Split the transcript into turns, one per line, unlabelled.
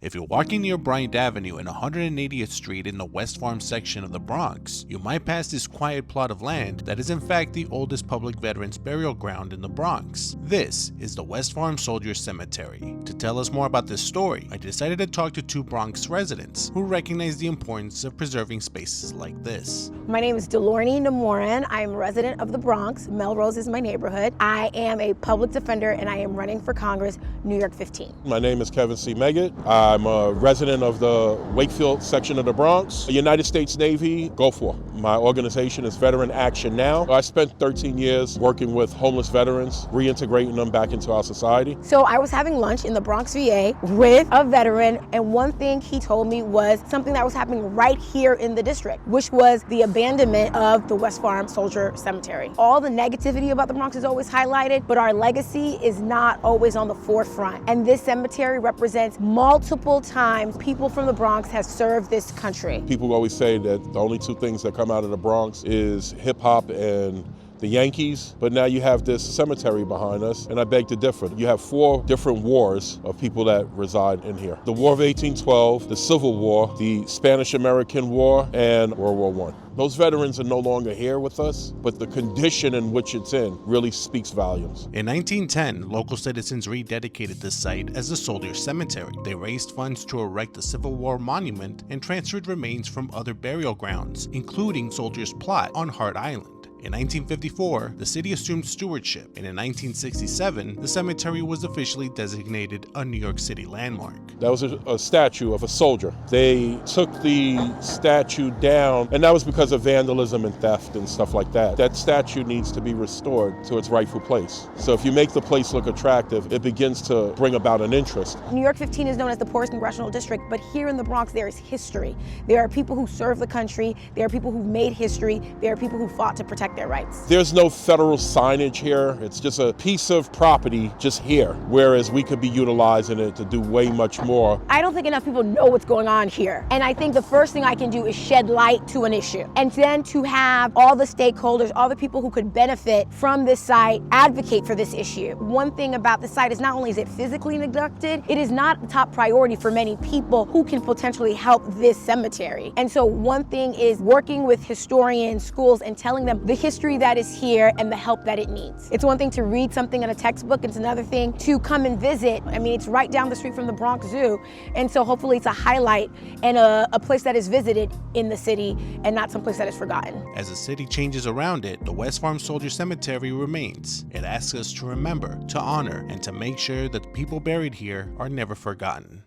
If you're walking near Bryant Avenue and 180th Street in the West Farm section of the Bronx, you might pass this quiet plot of land that is in fact the oldest public veterans burial ground in the Bronx. This is the West Farm Soldiers Cemetery. To tell us more about this story, I decided to talk to two Bronx residents who recognize the importance of preserving spaces like this.
My name is Delorny Namoran. I'm a resident of the Bronx. Melrose is my neighborhood. I am a public defender and I am running for Congress, New York 15.
My name is Kevin C. Meggett. I'm a resident of the Wakefield section of the Bronx, United States Navy, Gulf War. My organization is Veteran Action Now. I spent 13 years working with homeless veterans, reintegrating them back into our society.
So I was having lunch in the Bronx, VA with a veteran, and one thing he told me was something that was happening right here in the district, which was the abandonment of the West Farm Soldier Cemetery. All the negativity about the Bronx is always highlighted, but our legacy is not always on the forefront. And this cemetery represents multiple times people from the Bronx have served this country.
People always say that the only two things that come out of the Bronx is hip hop and the Yankees, but now you have this cemetery behind us, and I beg to differ. You have 4 different wars of people that reside in here. The War of 1812, the Civil War, the Spanish-American War, and World War I. Those veterans are no longer here with us, but the condition in which it's in really speaks volumes.
In 1910, local citizens rededicated this site as the Soldiers Cemetery. They raised funds to erect a Civil War monument and transferred remains from other burial grounds, including Soldiers Plot on Hart Island. In 1954, the city assumed stewardship, and in 1967, the cemetery was officially designated a New York City landmark.
That was a statue of a soldier. They took the statue down, and that was because of vandalism and theft and stuff like that. That statue needs to be restored to its rightful place. So if you make the place look attractive, it begins to bring about an interest.
New York 15 is known as the poorest congressional district, but here in the Bronx, there is history. There are people who serve the country, there are people who've made history, there are people who fought to protect their rights.
There's no federal signage here. It's just a piece of property just here, whereas we could be utilizing it to do way much more.
I don't think enough people know what's going on here. And I think the first thing I can do is shed light to an issue. And then to have all the stakeholders, all the people who could benefit from this site advocate for this issue. One thing about the site is not only is it physically neglected, it is not a top priority for many people who can potentially help this cemetery. And so one thing is working with historians, schools, and telling them the history that is here and the help that it needs. It's one thing to read something in a textbook, it's another thing to come and visit. I mean, it's right down the street from the Bronx Zoo, and so hopefully it's a highlight and a place that is visited in the city and not someplace that is forgotten.
As the city changes around it, the West Farm Soldier Cemetery remains. It asks us to remember, to honor, and to make sure that the people buried here are never forgotten.